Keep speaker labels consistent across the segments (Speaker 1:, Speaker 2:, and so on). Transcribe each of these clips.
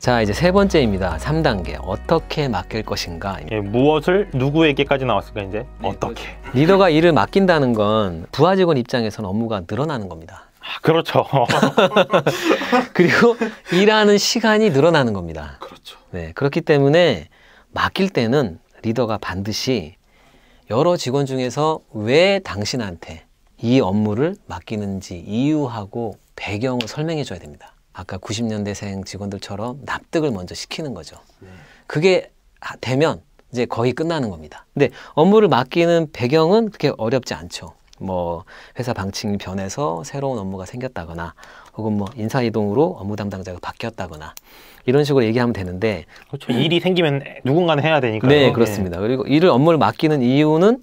Speaker 1: 자, 이제 세 번째입니다. 3단계. 어떻게 맡길 것인가.
Speaker 2: 예, 무엇을 누구에게까지 나왔을까 이제? 네, 어떻게?
Speaker 1: 리더가 일을 맡긴다는 건 부하 직원 입장에서는 업무가 늘어나는 겁니다.
Speaker 2: 그렇죠.
Speaker 1: 그리고 일하는 시간이 늘어나는 겁니다.
Speaker 2: 그렇죠.
Speaker 1: 네, 그렇기 때문에 맡길 때는 리더가 반드시 여러 직원 중에서 왜 당신한테 이 업무를 맡기는지 이유하고 배경을 설명해 줘야 됩니다. 아까 90년대생 직원들처럼 납득을 먼저 시키는 거죠. 그게 되면 이제 거의 끝나는 겁니다. 근데 업무를 맡기는 배경은 그렇게 어렵지 않죠. 뭐 회사 방침이 변해서 새로운 업무가 생겼다거나 혹은 뭐 인사 이동으로 업무 담당자가 바뀌었다거나 이런 식으로 얘기하면 되는데,
Speaker 2: 그렇죠. 일이 생기면 누군가는 해야 되니까요.
Speaker 1: 네, 그렇습니다. 그리고 업무를 맡기는 이유는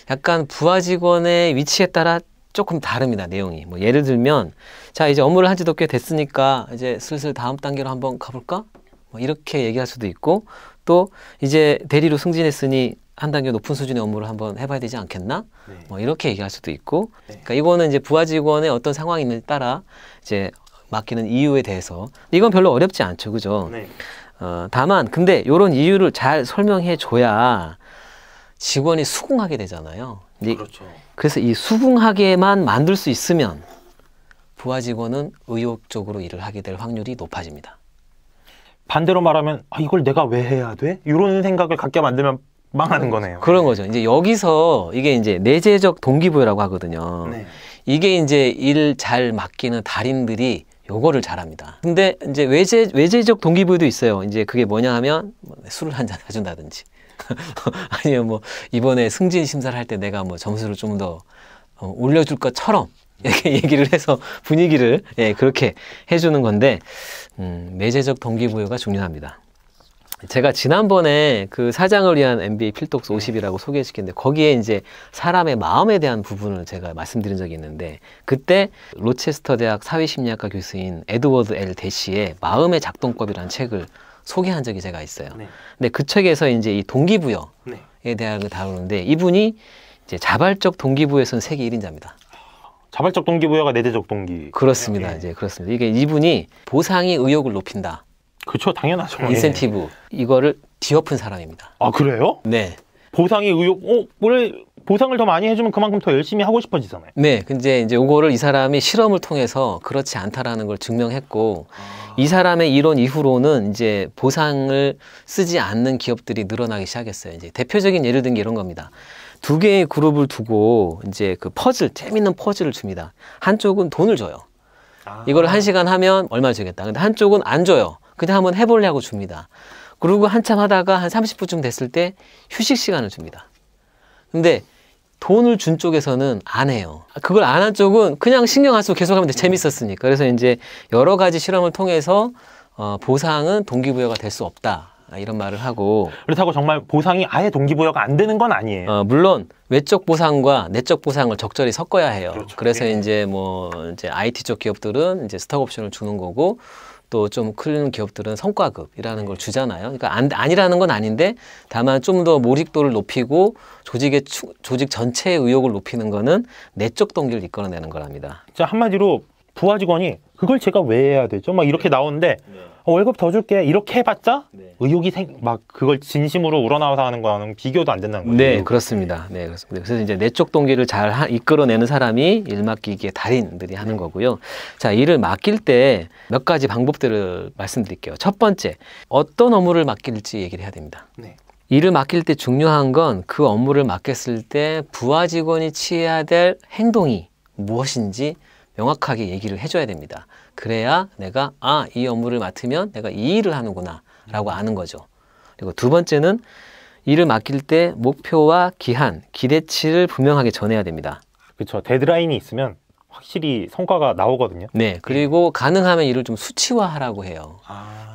Speaker 1: 약간 부하 직원의 위치에 따라 조금 다릅니다. 내용이. 뭐 예를 들면, 자, 이제 업무를 한 지도 꽤 됐으니까 이제 슬슬 다음 단계로 한번 가볼까? 뭐 이렇게 얘기할 수도 있고, 또 이제 대리로 승진했으니 한 단계 높은 수준의 업무를 한번 해봐야 되지 않겠나?
Speaker 2: 네.
Speaker 1: 뭐 이렇게 얘기할 수도 있고, 그러니까 이거는 이제 부하 직원의 어떤 상황에 따라 이제 맡기는 이유에 대해서, 이건 별로 어렵지 않죠, 그죠?
Speaker 2: 네.
Speaker 1: 다만 근데 이런 이유를 잘 설명해 줘야 직원이 수긍하게 되잖아요.
Speaker 2: 그렇죠.
Speaker 1: 그래서 이 수긍하게만 만들 수 있으면 부하 직원은 의욕적으로 일을 하게 될 확률이 높아집니다.
Speaker 2: 반대로 말하면 이걸 내가 왜 해야 돼? 이런 생각을 갖게 만들면 망하는 거네요.
Speaker 1: 그런 거죠. 이제 여기서 이게 이제 내재적 동기부여라고 하거든요.
Speaker 2: 네.
Speaker 1: 이게 이제 일 잘 맡기는 달인들이 요거를 잘합니다. 근데 이제 외재적 동기부여도 있어요. 이제 그게 뭐냐 하면 술을 한 잔 사준다든지 아니면 뭐 이번에 승진 심사를 할 때 내가 뭐 점수를 좀 더 올려줄 것처럼 이렇게 얘기를 해서 분위기를 그렇게 해주는 건데, 내재적 동기부여가 중요합니다. 제가 지난번에 그 사장을 위한 MBA 필독서 50이라고 소개시켰는데, 거기에 이제 사람의 마음에 대한 부분을 제가 말씀드린 적이 있는데, 그때 로체스터 대학 사회심리학과 교수인 에드워드 L. 대시의 마음의 작동법이라는 책을 소개한 적이 제가 있어요.
Speaker 2: 네.
Speaker 1: 근데 그 책에서 이제 이 동기부여에
Speaker 2: 네.
Speaker 1: 대한 걸 다루는데, 이분이 이제 자발적 동기부여에서는 세계 1인자입니다.
Speaker 2: 자발적 동기부여가 내재적 동기.
Speaker 1: 그렇습니다.
Speaker 2: 네.
Speaker 1: 이제 그렇습니다. 이게 이분이 보상이 의욕을 높인다.
Speaker 2: 그렇죠, 당연하죠.
Speaker 1: 인센티브. 이거를 뒤엎은 사람입니다.
Speaker 2: 아, 그래요?
Speaker 1: 네.
Speaker 2: 보상의 의욕, 원래 보상을 더 많이 해주면 그만큼 더 열심히 하고 싶어지잖아요.
Speaker 1: 네. 근데 이제 이거를 이 사람이 실험을 통해서 그렇지 않다라는 걸 증명했고, 이 사람의 이론 이후로는 이제 보상을 쓰지 않는 기업들이 늘어나기 시작했어요. 이제 대표적인 예를 든 게 이런 겁니다. 두 개의 그룹을 두고 이제 그 재밌는 퍼즐을 줍니다. 한쪽은 돈을 줘요. 이걸 1시간 하면 얼마 주겠다. 근데 한쪽은 안 줘요. 그냥 한번 해보려고 줍니다. 그리고 한참 하다가 한 30분쯤 됐을 때 휴식 시간을 줍니다. 근데 돈을 준 쪽에서는 안 해요. 그걸 안 한 쪽은 그냥 신경 안 쓰고 계속하면 재밌었으니까. 그래서 이제 여러 가지 실험을 통해서 보상은 동기부여가 될 수 없다, 이런 말을 하고.
Speaker 2: 그렇다고 정말 보상이 아예 동기부여가 안 되는 건 아니에요.
Speaker 1: 물론 외적 보상과 내적 보상을 적절히 섞어야 해요.
Speaker 2: 그렇죠.
Speaker 1: 그래서
Speaker 2: 네.
Speaker 1: 이제 이제 IT 쪽 기업들은 이제 스톡 옵션을 주는 거고, 또 좀 큰 기업들은 성과급이라는 걸 주잖아요. 그러니까 아니라는 건 아닌데, 다만 좀 더 몰입도를 높이고 조직 전체의 의욕을 높이는 거는 내적 동기를 이끌어내는 거랍니다.
Speaker 2: 자, 한마디로 부하 직원이 그걸 제가 왜 해야 되죠? 막 이렇게 나오는데 월급 더 줄게 이렇게 해봤자 의욕이 막 그걸 진심으로 우러나와서 하는 거는 비교도 안 된다는 거죠.
Speaker 1: 네, 그렇습니다. 네, 그렇습니다. 그래서 이제 내적 동기를 잘 이끌어내는 사람이 일 맡기기의 달인들이 하는 거고요. 자, 일을 맡길 때 몇 가지 방법들을 말씀드릴게요. 첫 번째, 어떤 업무를 맡길지 얘기를 해야 됩니다.
Speaker 2: 네.
Speaker 1: 일을 맡길 때 중요한 건 그 업무를 맡겼을 때 부하 직원이 취해야 될 행동이 무엇인지 명확하게 얘기를 해줘야 됩니다. 그래야 내가 이 업무를 맡으면 내가 이 일을 하는구나 라고 아는 거죠. 그리고 두 번째는 일을 맡길 때 목표와 기한, 기대치를 분명하게 전해야 됩니다.
Speaker 2: 그렇죠. 데드라인이 있으면 확실히 성과가 나오거든요.
Speaker 1: 네, 그리고 가능하면 일을 좀 수치화하라고 해요.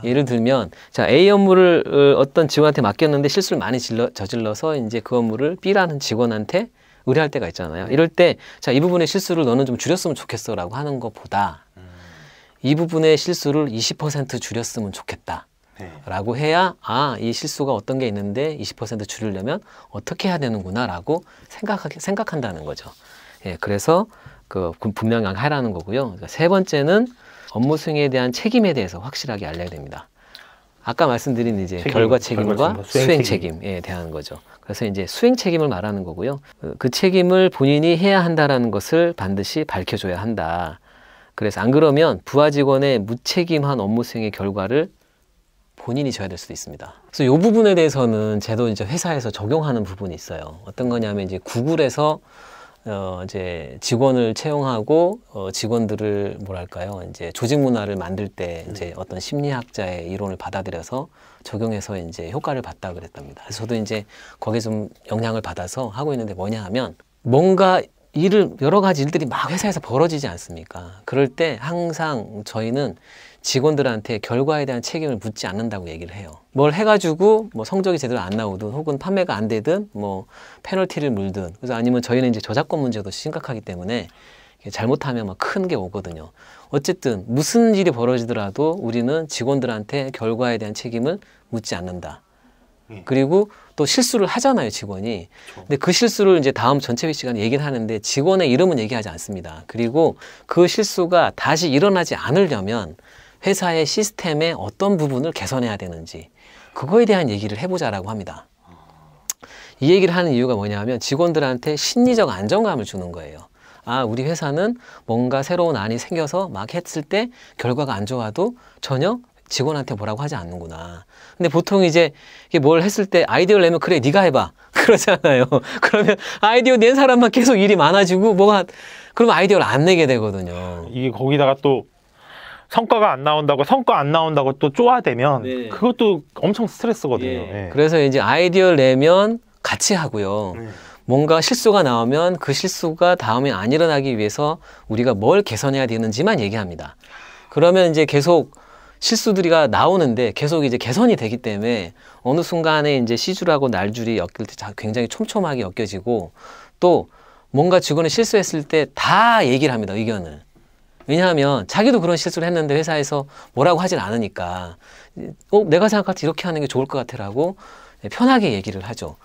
Speaker 1: 예를 들면, 자, A 업무를 어떤 직원한테 맡겼는데 실수를 많이 저질러서 이제 그 업무를 B라는 직원한테 의뢰할 때가 있잖아요. 이럴 때, 자, 이 부분의 실수를 너는 좀 줄였으면 좋겠어 라고 하는 것보다 이 부분의 실수를 20% 줄였으면 좋겠다 라고 해야, 이 실수가 어떤 게 있는데 20% 줄이려면 어떻게 해야 되는구나 라고 생각한다는 거죠. 예, 그래서 분명히 하라는 거고요. 세 번째는 업무 수행에 대한 책임에 대해서 확실하게 알려야 됩니다. 아까 말씀드린 이제 결과 책임과 수행 책임에 대한 거죠. 그래서 이제 수행 책임을 말하는 거고요. 그 책임을 본인이 해야 한다라는 것을 반드시 밝혀줘야 한다. 그래서 안 그러면 부하 직원의 무책임한 업무 수행의 결과를 본인이 져야 될 수도 있습니다. 그래서 이 부분에 대해서는 제도 이제 회사에서 적용하는 부분이 있어요. 어떤 거냐면 이제 구글에서 이제 직원을 채용하고 직원들을 뭐랄까요, 이제 조직 문화를 만들 때 이제 어떤 심리학자의 이론을 받아들여서 적용해서 이제 효과를 봤다 그랬답니다. 그래서 저도 이제 거기에 좀 영향을 받아서 하고 있는데 뭐냐 하면 뭔가 여러 가지 일들이 막 회사에서 벌어지지 않습니까? 그럴 때 항상 저희는 직원들한테 결과에 대한 책임을 묻지 않는다고 얘기를 해요. 뭘 해가지고 뭐 성적이 제대로 안 나오든 혹은 판매가 안 되든 뭐 페널티를 물든, 그래서 아니면 저희는 이제 저작권 문제도 심각하기 때문에 잘못하면 막 큰 게 오거든요. 어쨌든 무슨 일이 벌어지더라도 우리는 직원들한테 결과에 대한 책임을 묻지 않는다. 그리고 또 실수를 하잖아요, 직원이. 근데 그 실수를 이제 다음 전체 회의 시간에 얘기를 하는데 직원의 이름은 얘기하지 않습니다. 그리고 그 실수가 다시 일어나지 않으려면 회사의 시스템의 어떤 부분을 개선해야 되는지 그거에 대한 얘기를 해보자라고 합니다. 이 얘기를 하는 이유가 뭐냐면 직원들한테 심리적 안정감을 주는 거예요. 아, 우리 회사는 뭔가 새로운 안이 생겨서 막 했을 때 결과가 안 좋아도 전혀 직원한테 뭐라고 하지 않는구나. 근데 보통 이제 이게 뭘 했을 때 아이디어를 내면 그래 네가 해봐 그러잖아요. 그러면 아이디어 낸 사람만 계속 일이 많아지고 그러면 아이디어를 안 내게 되거든요.
Speaker 2: 이게 거기다가 또 성과 안 나온다고 또 쪼아대면 네. 그것도 엄청 스트레스거든요.
Speaker 1: 예.
Speaker 2: 네.
Speaker 1: 그래서 이제 아이디어를 내면 같이 하고요. 뭔가 실수가 나오면 그 실수가 다음에 안 일어나기 위해서 우리가 뭘 개선해야 되는지만 얘기합니다. 그러면 이제 계속 실수들이 나오는데 계속 이제 개선이 되기 때문에 어느 순간에 이제 시줄하고 날줄이 엮일 때 굉장히 촘촘하게 엮여지고 또 뭔가 직원이 실수했을 때 다 얘기를 합니다, 의견을. 왜냐하면 자기도 그런 실수를 했는데 회사에서 뭐라고 하진 않으니까 내가 생각할 때 이렇게 하는 게 좋을 것 같아라고 편하게 얘기를 하죠.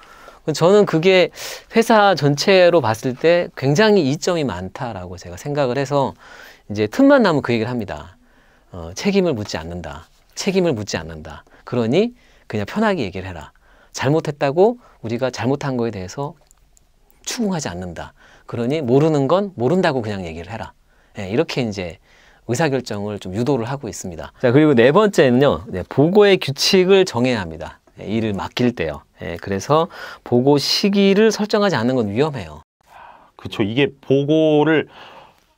Speaker 1: 저는 그게 회사 전체로 봤을 때 굉장히 이점이 많다라고 제가 생각을 해서 이제 틈만 나면 그 얘기를 합니다. 책임을 묻지 않는다. 책임을 묻지 않는다. 그러니 그냥 편하게 얘기를 해라. 잘못했다고 우리가 잘못한 거에 대해서 추궁하지 않는다. 그러니 모르는 건 모른다고 그냥 얘기를 해라. 네, 이렇게 이제 의사결정을 좀 유도를 하고 있습니다. 자, 그리고 네 번째는요, 보고의 규칙을 정해야 합니다. 일을 맡길 때요. 그래서 보고 시기를 설정하지 않는 건 위험해요.
Speaker 2: 그렇죠. 이게 보고를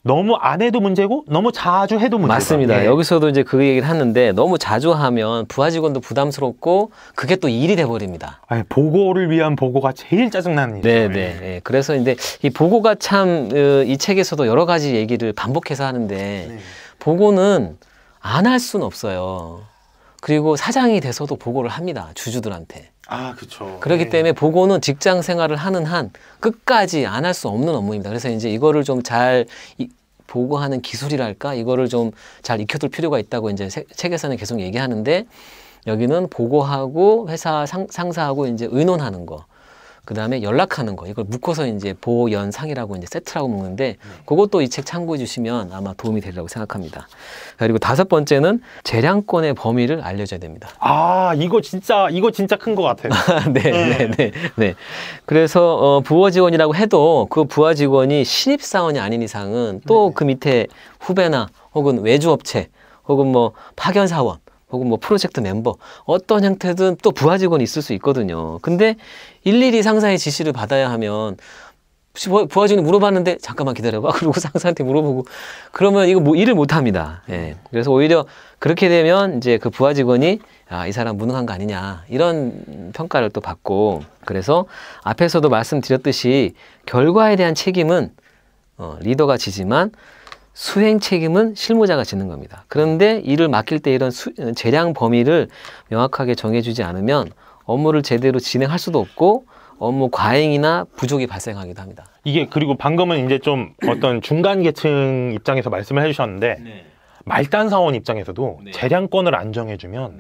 Speaker 2: 너무 안 해도 문제고 너무 자주 해도 문제다.
Speaker 1: 맞습니다. 여기서도 이제 그 얘기를 하는데 너무 자주 하면 부하 직원도 부담스럽고 그게 또 일이 돼버립니다.
Speaker 2: 아니, 보고를 위한 보고가 제일 짜증나는 일이에요.
Speaker 1: 네네. 그래서 이제 이 보고가 참 이 책에서도 여러 가지 얘기를 반복해서 하는데 보고는 안 할 수는 없어요. 그리고 사장이 돼서도 보고를 합니다. 주주들한테.
Speaker 2: 아, 그렇죠.
Speaker 1: 그렇기 때문에 보고는 직장 생활을 하는 한 끝까지 안 할 수 없는 업무입니다. 그래서 이제 이거를 좀 잘 보고하는 기술이랄까? 이거를 좀 잘 익혀둘 필요가 있다고 이제 책에서는 계속 얘기하는데 여기는 보고하고 회사 상사하고 이제 의논하는 거. 그 다음에 연락하는 거, 이걸 묶어서 이제 보연상이라고 이제 세트라고 먹는데 그것도 이 책 참고해 주시면 아마 도움이 되리라고 생각합니다. 그리고 다섯 번째는 재량권의 범위를 알려줘야 됩니다.
Speaker 2: 아, 이거 진짜 큰 것 같아요.
Speaker 1: 네. 그래서 부하 직원이라고 해도 그 부하 직원이 신입 사원이 아닌 이상은 또 그 밑에 후배나 혹은 외주업체 혹은 뭐 파견 사원 혹은 뭐 프로젝트 멤버 어떤 형태든 또 부하 직원이 있을 수 있거든요. 근데 일일이 상사의 지시를 받아야 하면 부하 직원이 물어봤는데 잠깐만 기다려봐 그러고 상사한테 물어보고 그러면 이거 뭐 일을 못 합니다. 예. 그래서 오히려 그렇게 되면 이제 그 부하 직원이 이 사람 무능한 거 아니냐 이런 평가를 또 받고 그래서 앞에서도 말씀드렸듯이 결과에 대한 책임은 리더가 지지만 수행 책임은 실무자가 지는 겁니다. 그런데 일을 맡길 때 이런 재량 범위를 명확하게 정해주지 않으면 업무를 제대로 진행할 수도 없고 업무 과잉이나 부족이 발생하기도 합니다.
Speaker 2: 이게 그리고 방금은 이제 좀 어떤 중간 계층 입장에서 말씀을 해주셨는데 말단 사원 입장에서도 재량권을 안 정해주면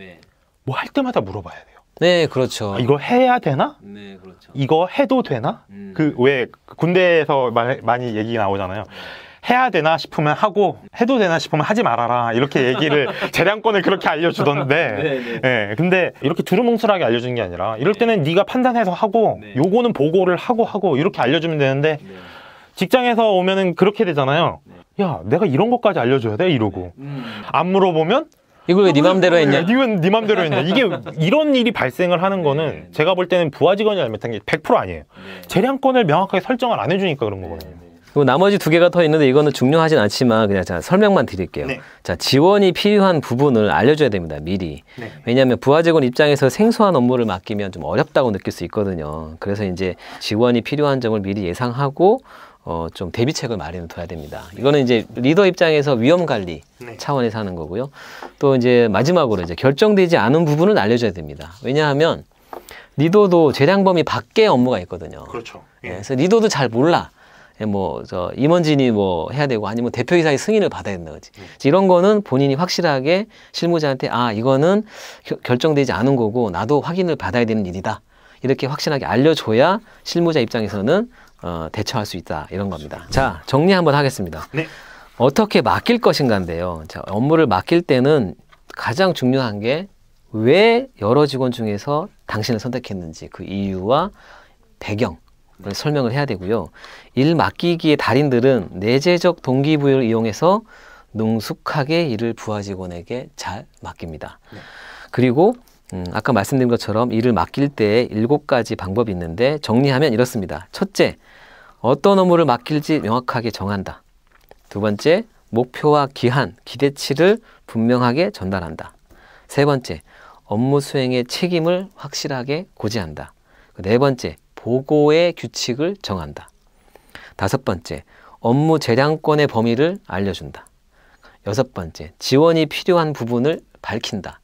Speaker 2: 뭐 할 때마다 물어봐야 돼요.
Speaker 1: 네, 그렇죠.
Speaker 2: 이거 해야 되나?
Speaker 1: 네, 그렇죠.
Speaker 2: 이거 해도 되나? 그 왜 군대에서 많이 얘기 나오잖아요. 해야 되나 싶으면 하고 해도 되나 싶으면 하지 말아라 이렇게 얘기를 재량권을 그렇게 알려주던데 예, 근데 이렇게 두루뭉술하게 알려주는 게 아니라 이럴 때는 네가 판단해서 하고 요거는 보고를 하고 이렇게 알려주면 되는데 직장에서 오면은 그렇게 되잖아요. 야, 내가 이런 것까지 알려줘야 돼? 이러고 안 물어보면
Speaker 1: 이걸 왜 네 맘대로 했냐?
Speaker 2: 이건 네 맘대로 했냐? 이게 이런 일이 발생을 하는 거는 제가 볼 때는 부하 직원이 잘못한 게 100% 아니에요. 재량권을 명확하게 설정을 안 해주니까 그런 거거든요.
Speaker 1: 그리고 나머지 2개가 더 있는데 이거는 중요하진 않지만 그냥 자, 설명만 드릴게요. 자, 지원이 필요한 부분을 알려줘야 됩니다. 미리. 왜냐하면 부하 직원 입장에서 생소한 업무를 맡기면 좀 어렵다고 느낄 수 있거든요. 그래서 이제 지원이 필요한 점을 미리 예상하고 좀 대비책을 마련해 둬야 됩니다. 이거는 이제 리더 입장에서 위험 관리 차원에서 하는 거고요. 또 이제 마지막으로 이제 결정되지 않은 부분을 알려줘야 됩니다. 왜냐하면 리더도 재량 범위 밖의 업무가 있거든요.
Speaker 2: 그렇죠.
Speaker 1: 그래서 리더도 잘 몰라. 임원진이 뭐 해야 되고 아니면 대표이사의 승인을 받아야 된다 그지. 이런 거는 본인이 확실하게 실무자한테 이거는 결정되지 않은 거고 나도 확인을 받아야 되는 일이다. 이렇게 확실하게 알려줘야 실무자 입장에서는 대처할 수 있다 이런 겁니다. 자, 정리 한번 하겠습니다. 어떻게 맡길 것인가인데요. 자, 업무를 맡길 때는 가장 중요한 게 왜 여러 직원 중에서 당신을 선택했는지 그 이유와 배경을 설명을 해야 되고요. 일 맡기기의 달인들은 내재적 동기부여를 이용해서 능숙하게 일을 부하 직원에게 잘 맡깁니다. 그리고 아까 말씀드린 것처럼 일을 맡길 때 7가지 방법이 있는데 정리하면 이렇습니다. 첫째, 어떤 업무를 맡길지 명확하게 정한다. 두 번째, 목표와 기한, 기대치를 분명하게 전달한다. 세 번째, 업무 수행의 책임을 확실하게 고지한다. 네 번째, 보고의 규칙을 정한다. 다섯 번째, 업무 재량권의 범위를 알려준다. 여섯 번째, 지원이 필요한 부분을 밝힌다.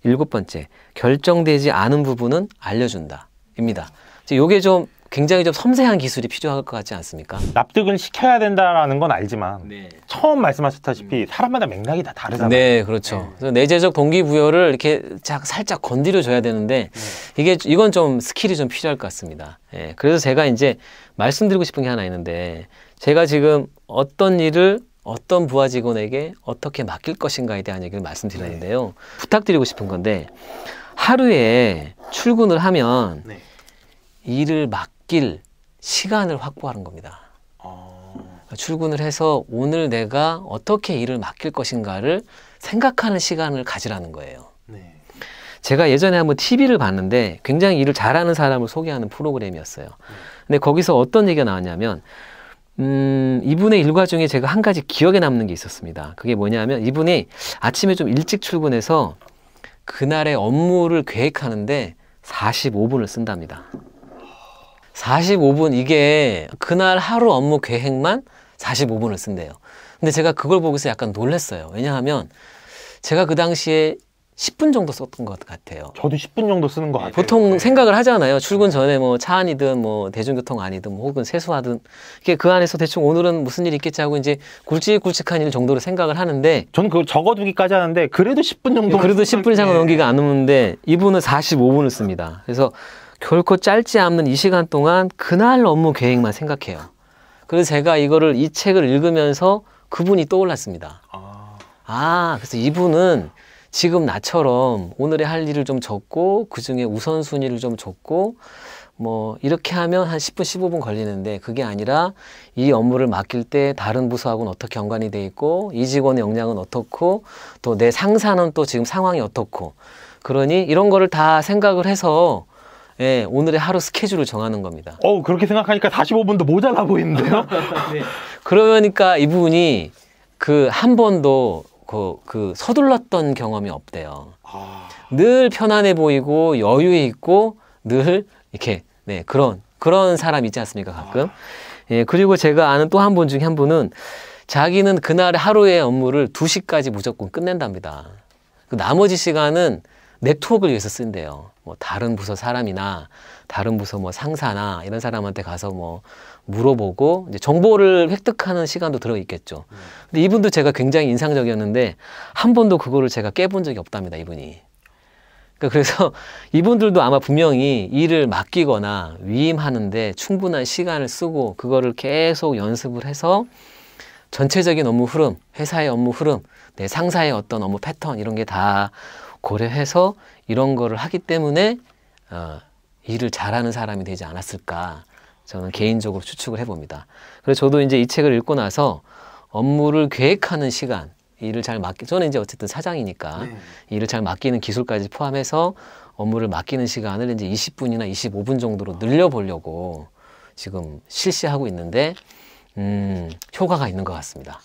Speaker 1: 일곱 번째, 결정되지 않은 부분은 알려준다. 입니다. 이게 좀 굉장히 좀 섬세한 기술이 필요할 것 같지 않습니까?
Speaker 2: 납득을 시켜야 된다라는 건 알지만 처음 말씀하셨다시피 사람마다 맥락이 다 다르잖아요.
Speaker 1: 네, 그렇죠. 그래서 내재적 동기부여를 이렇게 살짝 건드려줘야 되는데 이건 좀 스킬이 좀 필요할 것 같습니다. 그래서 제가 이제 말씀드리고 싶은 게 하나 있는데 제가 지금 어떤 일을 어떤 부하 직원에게 어떻게 맡길 것인가에 대한 얘기를 말씀드렸는데요. 부탁드리고 싶은 건데 하루에 출근을 하면 일을 맡길 시간을 확보하는 겁니다. 출근을 해서 오늘 내가 어떻게 일을 맡길 것인가를 생각하는 시간을 가지라는 거예요. 제가 예전에 한번 TV를 봤는데 굉장히 일을 잘하는 사람을 소개하는 프로그램이었어요. 근데 거기서 어떤 얘기가 나왔냐면 이분의 일과 중에 제가 한 가지 기억에 남는 게 있었습니다. 그게 뭐냐면 이분이 아침에 좀 일찍 출근해서 그날의 업무를 계획하는데 45분을 쓴답니다. 45분, 이게 그날 하루 업무 계획만 45분을 쓴대요. 근데 제가 그걸 보고서 약간 놀랐어요. 왜냐하면 제가 그 당시에 10분 정도 썼던 것 같아요.
Speaker 2: 저도 10분 정도 쓰는 것 같아요.
Speaker 1: 보통 생각을 하잖아요. 출근 전에 뭐 차 안이든 뭐 대중교통 아니든 뭐 혹은 세수하든 이게 그 안에서 대충 오늘은 무슨 일이 있겠지 하고 이제 굵직굵직한 일 정도로 생각을 하는데
Speaker 2: 저는 그걸 적어두기까지 하는데 그래도 10분 정도
Speaker 1: 그래도 10분 이상을 넘기가 안 오는데 이분은 45분을 씁니다. 그래서 결코 짧지 않는 이 시간 동안 그날 업무 계획만 생각해요. 그래서 제가 이 책을 읽으면서 그분이 떠올랐습니다. 그래서 이분은 지금 나처럼 오늘의 할 일을 좀 적고 그중에 우선순위를 좀 적고 뭐 이렇게 하면 한 10분, 15분 걸리는데 그게 아니라 이 업무를 맡길 때 다른 부서하고는 어떻게 연관이 돼 있고 이 직원의 역량은 어떻고 또 내 상사는 또 지금 상황이 어떻고 그러니 이런 거를 다 생각을 해서 오늘의 하루 스케줄을 정하는 겁니다.
Speaker 2: 그렇게 생각하니까 45분도 모자라 보이는데요?
Speaker 1: 그러니까 이분이 한 번도 서둘렀던 경험이 없대요. 늘 편안해 보이고 여유 있고 늘 이렇게 그런 사람 있지 않습니까 가끔. 그리고 제가 아는 또 한 분 중에 한 분은 자기는 그날 하루의 업무를 2시까지 무조건 끝낸답니다. 그 나머지 시간은 네트워크를 위해서 쓴대요. 뭐 다른 부서 사람이나 다른 부서 뭐 상사나 이런 사람한테 가서 뭐 물어보고 이제 정보를 획득하는 시간도 들어 있겠죠. 근데 이분도 제가 굉장히 인상적이었는데 한 번도 그거를 제가 깨본 적이 없답니다, 이분이. 그래서 이분들도 아마 분명히 일을 맡기거나 위임하는데 충분한 시간을 쓰고 그거를 계속 연습을 해서 전체적인 업무 흐름, 회사의 업무 흐름, 내 상사의 어떤 업무 패턴 이런 게 다 고려해서 이런 거를 하기 때문에 일을 잘하는 사람이 되지 않았을까 저는 개인적으로 추측을 해봅니다. 그래서 저도 이제 이 책을 읽고 나서 업무를 계획하는 시간, 일을 잘 저는 이제 어쨌든 사장이니까 일을 잘 맡기는 기술까지 포함해서 업무를 맡기는 시간을 이제 20분이나 25분 정도로 늘려보려고 지금 실시하고 있는데 효과가 있는 것 같습니다.